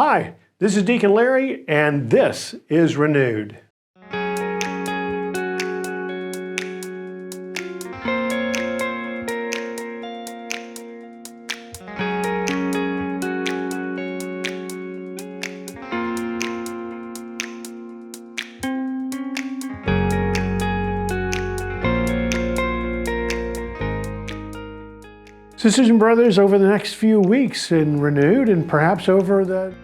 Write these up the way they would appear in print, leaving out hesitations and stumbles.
Hi, this is Deacon Larry, and this is Renewed. Sisters and brothers, over the next few weeks in Renewed, and perhaps over the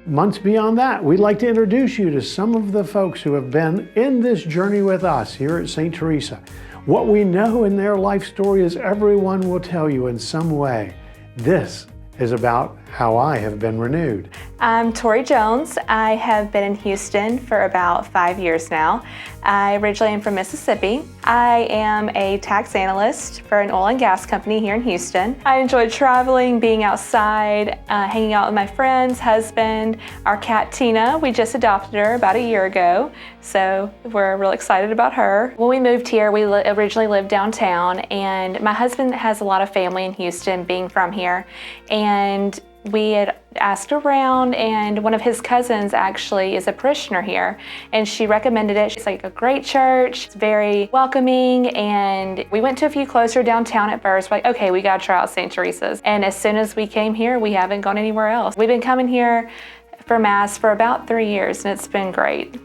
months beyond that, we'd like to introduce you to some of the folks who have been in this journey with us here at St. Theresa. What we know in their life story is everyone will tell you in some way. This is about how I have been renewed. I'm Tori Jones. I have been in Houston for about 5 years now. I originally am from Mississippi. I am a tax analyst for an oil and gas company here in Houston. I enjoy traveling, being outside, hanging out with my friends, husband, our cat Tina. We just adopted her about a year ago, so we're real excited about her. When we moved here, we originally lived downtown, and my husband has a lot of family in Houston, being from here, and we had asked around, and one of his cousins actually is a parishioner here, and she recommended it. She's like a great church, it's very welcoming, and we went to a few closer downtown at first. We're like, okay, we gotta try out St. Teresa's. And as soon as we came here, we haven't gone anywhere else. We've been coming here for Mass for about 3 years, and it's been great.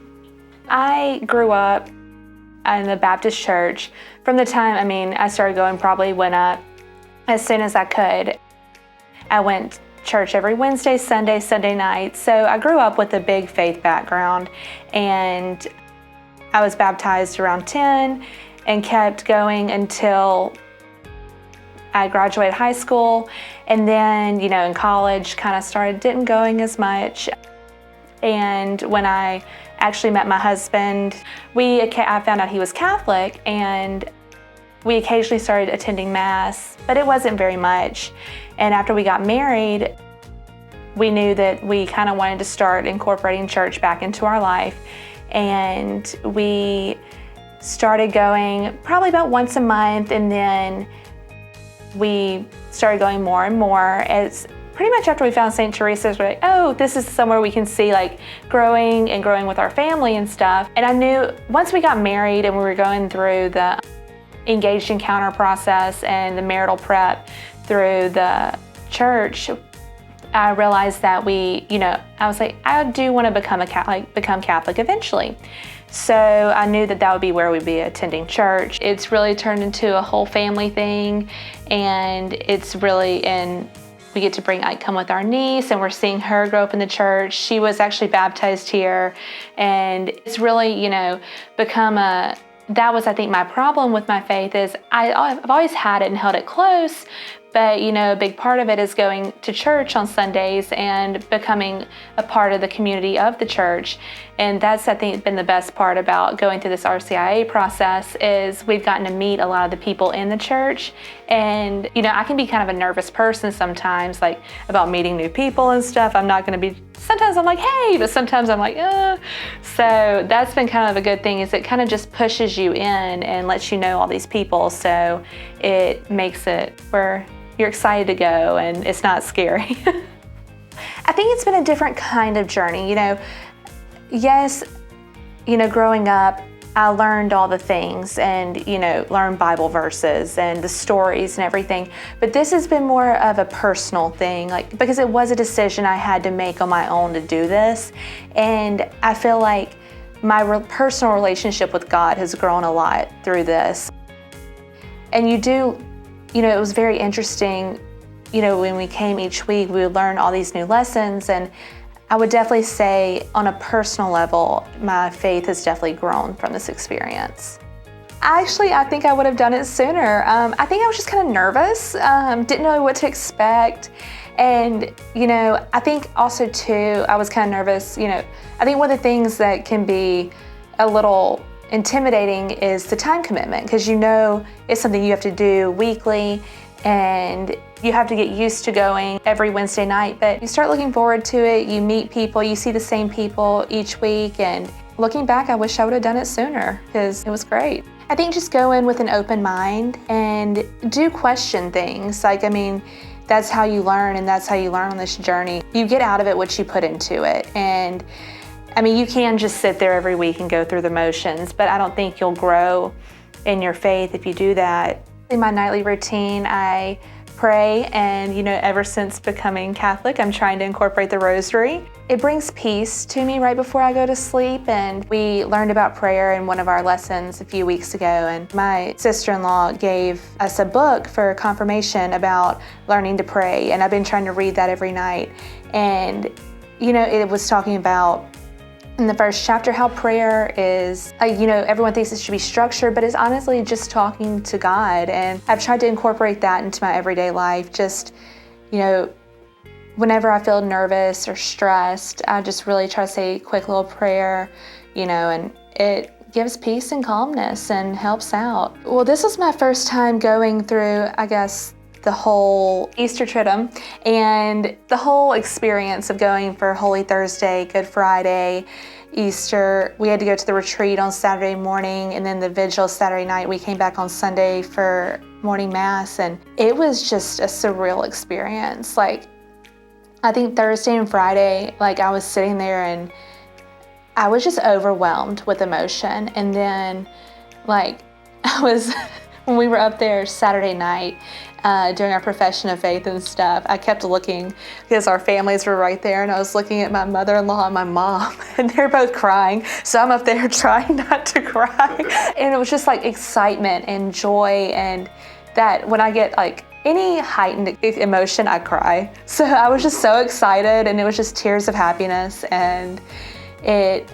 I grew up in the Baptist church. From the time, I started going, probably went up as soon as I could. I went church every Wednesday, Sunday, Sunday night. So I grew up with a big faith background, and I was baptized around 10 and kept going until I graduated high school. And then, in college, kind of didn't going as much. And when I actually met my husband, I found out he was Catholic, and we occasionally started attending Mass, but it wasn't very much. And after we got married, we knew that we kind of wanted to start incorporating church back into our life. And we started going probably about once a month, and then we started going more and more. It's pretty much after we found St. Teresa's, we're like, oh, this is somewhere we can see growing with our family and stuff. And I knew once we got married and we were going through the engaged encounter process and the marital prep through the church, I realized that I was like, I do want to become Catholic eventually. So I knew that would be where we'd be attending church. It's really turned into a whole family thing, and it's really we get to come with our niece, and we're seeing her grow up in the church. She was actually baptized here, and it's really, become that was, I think, my problem with my faith is I've always had it and held it close, but a big part of it is going to church on Sundays and becoming a part of the community of the church. And that's, I think, been the best part about going through this RCIA process is we've gotten to meet a lot of the people in the church. And, I can be kind of a nervous person sometimes, about meeting new people and stuff. Sometimes I'm like, hey, but sometimes I'm like, So that's been kind of a good thing, is it kind of just pushes you in and lets you know all these people. So it makes it where you're excited to go and it's not scary. I think it's been a different kind of journey. Yes, growing up, I learned all the things and, learned Bible verses and the stories and everything. But this has been more of a personal thing, because it was a decision I had to make on my own to do this. And I feel like my personal relationship with God has grown a lot through this. And it was very interesting, when we came each week, we would learn all these new lessons. And I would definitely say on a personal level, my faith has definitely grown from this experience. Actually, I think I would have done it sooner. I think I was just kind of nervous, didn't know what to expect. And, I think also too, I was kind of nervous. I think one of the things that can be a little intimidating is the time commitment, because it's something you have to do weekly, and you have to get used to going every Wednesday night. But you start looking forward to it, you meet people, you see the same people each week, and looking back, I wish I would have done it sooner, because it was great. I think just go in with an open mind and do question things. that's how you learn, and that's how you learn on this journey. You get out of it what you put into it. And I mean, you can just sit there every week and go through the motions, but I don't think you'll grow in your faith if you do that. In my nightly routine, I pray, and ever since becoming Catholic, I'm trying to incorporate the rosary. It brings peace to me right before I go to sleep, and we learned about prayer in one of our lessons a few weeks ago, and my sister-in-law gave us a book for confirmation about learning to pray, and I've been trying to read that every night. And it was talking about, in the first chapter, how prayer is, everyone thinks it should be structured, but it's honestly just talking to God. And I've tried to incorporate that into my everyday life. Just, whenever I feel nervous or stressed, I just really try to say a quick little prayer, and it gives peace and calmness and helps out. Well, this was my first time going through, I guess, the whole Easter Triduum, and the whole experience of going for Holy Thursday, Good Friday, Easter. We had to go to the retreat on Saturday morning, and then the vigil Saturday night. We came back on Sunday for morning mass, and it was just a surreal experience. Like, I think Thursday and Friday, I was sitting there and I was just overwhelmed with emotion. And then when we were up there Saturday night doing our profession of faith and stuff, I kept looking because our families were right there, and I was looking at my mother-in-law and my mom, and they're both crying. So I'm up there trying not to cry. And it was just excitement and joy, and that when I get any heightened emotion, I cry. So I was just so excited, and it was just tears of happiness. And I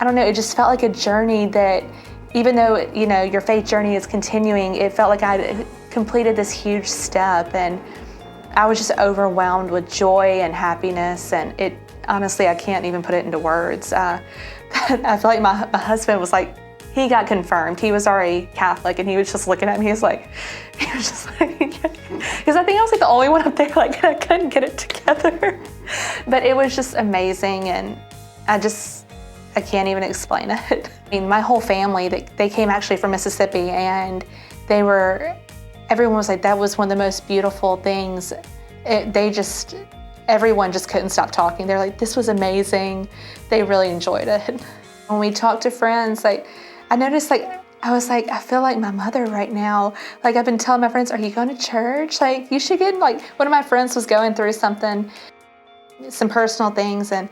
don't know, it just felt like a journey that, even though, your faith journey is continuing, it felt like I completed this huge step, and I was just overwhelmed with joy and happiness. And it, honestly, I can't even put it into words. I feel like my husband was he got confirmed. He was already Catholic, and he was just looking at me. He was just because I think I was the only one up there, I couldn't get it together. But it was just amazing, and I can't even explain it. I mean, my whole family, they came actually from Mississippi, and everyone was that was one of the most beautiful things. Everyone just couldn't stop talking. They're this was amazing. They really enjoyed it. When we talked to friends, I noticed I was I feel like my mother right now. I've been telling my friends, are you going to church? You should get, one of my friends was going through some personal things, and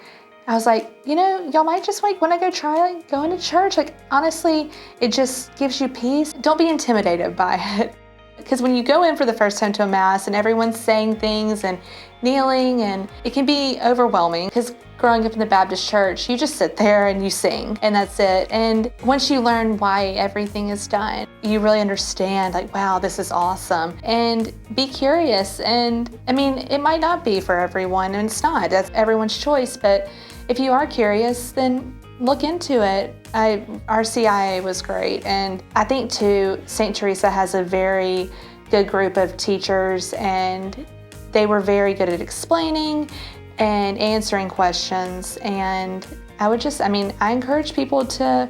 I was y'all might just want to go try going to church. Honestly, it just gives you peace. Don't be intimidated by it. Because when you go in for the first time to a mass and everyone's saying things and kneeling, and it can be overwhelming, because growing up in the Baptist church, you just sit there and you sing, and that's it. And once you learn why everything is done, you really understand, wow, this is awesome. And be curious. And I mean, it might not be for everyone, and it's not. That's everyone's choice. But if you are curious, then look into it. RCIA was great. And I think too, St. Theresa has a very good group of teachers, and they were very good at explaining and answering questions. And I encourage people to,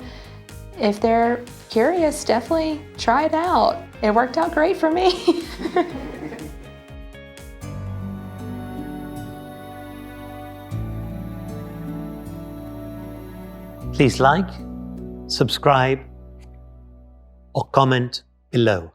if they're curious, definitely try it out. It worked out great for me. Please like, subscribe, or comment below.